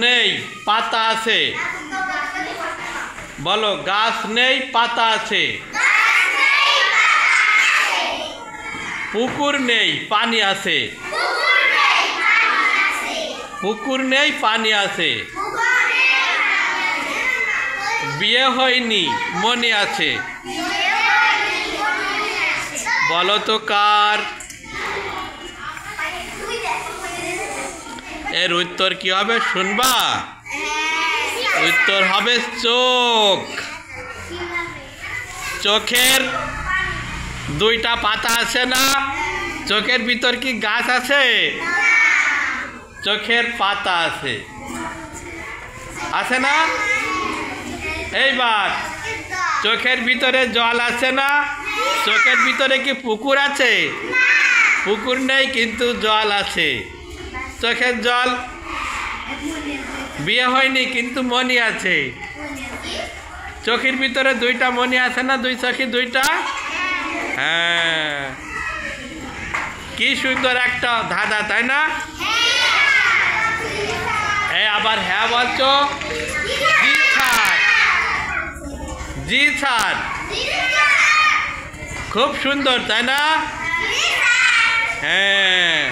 নেই পাতা আছে। বলো, গাছ নেই পাতা আছে। পুকুর নেই পানি আছে। পুকুর নেই পানি আছে। বিয়ে হয়নি মনে আছে। বলো তো কার? এর উত্তর কি হবে শুনবা? উত্তর হবে চোখ। চোখের দুইটা পাতা আছে না? চোখের ভিতর কি গাছ আছে? চোখের পাতা আছে, আছে না? এইবার চোখের ভিতরে জল আছে না? চোখের ভিতরে কি পুকুর আছে? পুকুর নেই কিন্তু জল আছে। চোখের জল। বিয়ে হয়নি কিন্তু মনি আছে। চোখের ভিতরে দুইটা মনি আছে না? দুই চোখে দুইটা। হ্যাঁ, কি সুন্দর একটা ধাঁধা, তাই না? আবার হ্যাঁ বলছো? জি স্যার, জি স্যার। খুব সুন্দর, তাই না? হ্যাঁ।